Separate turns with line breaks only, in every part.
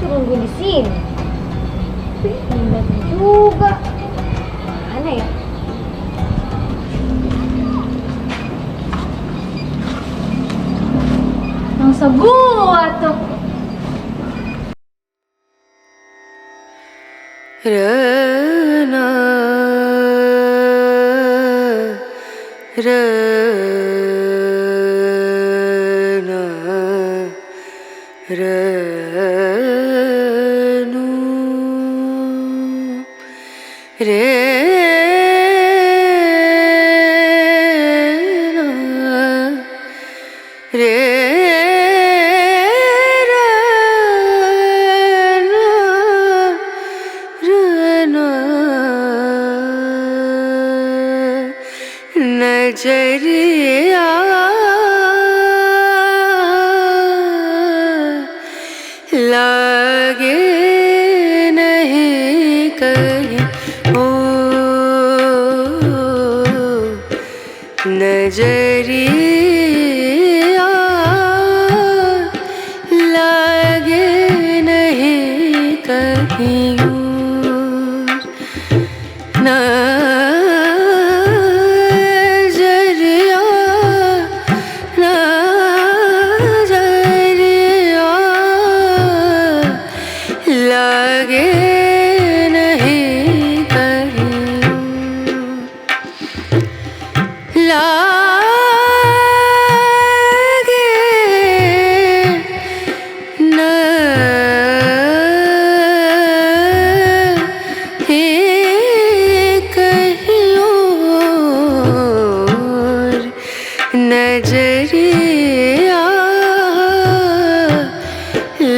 suruh nunggu di sini. Belum datang juga. Mana ya? Masa gua tuh.
Rana, Rana, Ranu, Rana, नजरिया लागे नहीं कहीं ओ नजरिया लागे नहीं कहीं नजरिया नजरिया लागे नहीं कहीं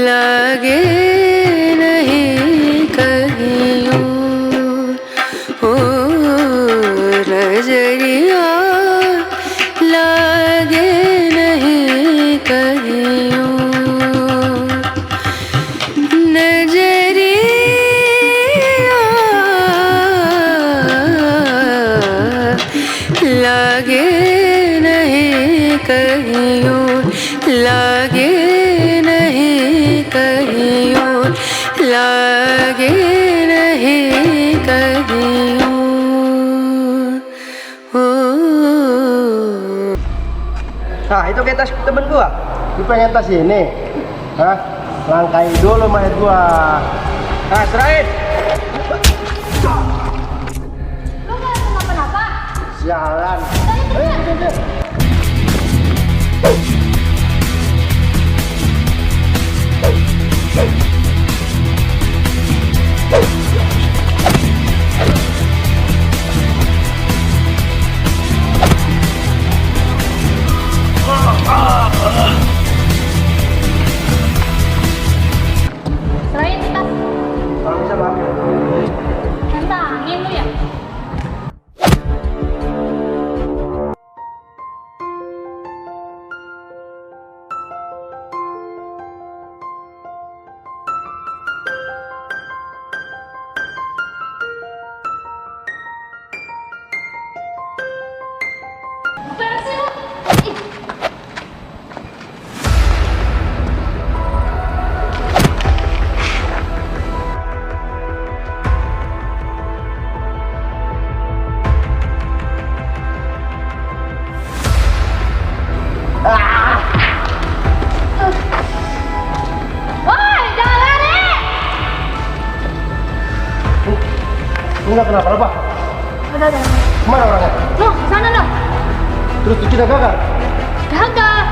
लागे नहीं कहीं और नजरिया लागे नहीं कहीं और नजरिया लागे नहीं कहीं और नजरिया लागे नहीं कहीं और लागे नहीं कहीं और लागे नहीं कहीं और
Nah, itu kayak tas temen gua. Lu pengen tas ini? Hah? Langkai dulu mayat gua. Nah, serahin.
Lu gak kenapa-napa?
Sialan. Ayo.
Serahin tas.
Kalau bisa, Bang.
Tantangin lu ya? Apa sih lu? Ih. Woi, jangan lari!
Lu nggak kenapa-napa?
Udah.
Kemana orangnya?
Loh, sana loh.
Terus kita gagal?
Gagal.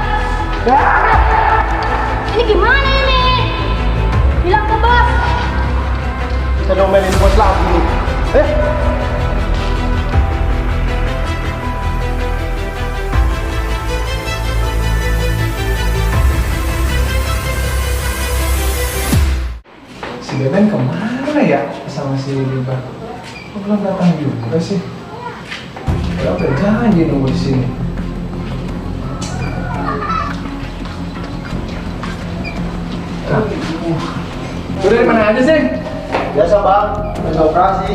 Ini gimana ini? Bilang ke bos.
Kita domelin bos lagi nih.
Si Beben kemana ya sama si Liba? Kok belum datang juga sih? Padahal udah janji nunggu di sini. Udah dari mana aja sih?
Biasa, Bang. Lagi operasi.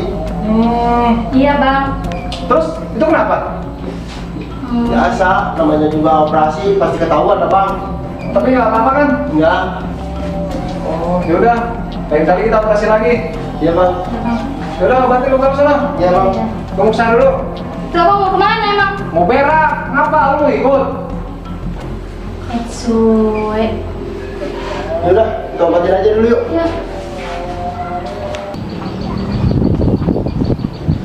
Iya, Bang.
Terus itu kenapa?
Biasa, namanya juga operasi pasti ketahuan lah, Bang.
Tapi nggak apa-apa kan?
Enggak.
Oh, Oh, yaudah. Lain kali kita operasi lagi.
Iya bang.
Yaudah, obatin luka lu sana.
Iya bang.
Kamu kesana dulu.
Tuh abang mau kemana emang?
Mau berak. Ngapa lu ikut?
Suwe.
Yaudah, kita obatin aja dulu yuk.
Ya.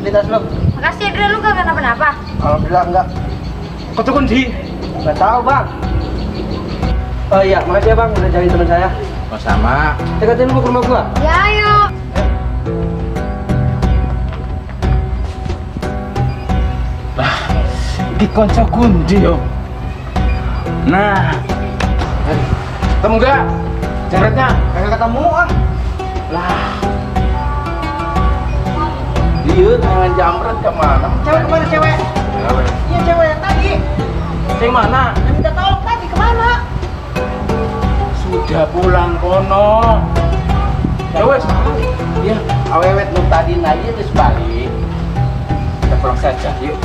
Ini tas lo.
Makasih Adrian, lu gak kenapa-napa.
Alhamdulillah enggak. Kok tuh kunci? Nggak tahu bang. Oh iya, makasih ya bang udah cari teman saya.
Oh sama.
Saya katanya mau ke rumah gua.
Ya ayo.
Di konco kunci yo. Nah. Ketemu enggak? Jaretnya?
Kagak ketemu ah.
Lah. Iya, tangan jamret kemana?
Cewek kemana cewek?
Cewek.
Iya cewek yang tadi.
Cewek mana?
Yang minta tolong tadi kemana?
Sudah pulang kono. Cewek. Iya, awewet lu tadi aja terus balik. Kita pulang saja, yuk.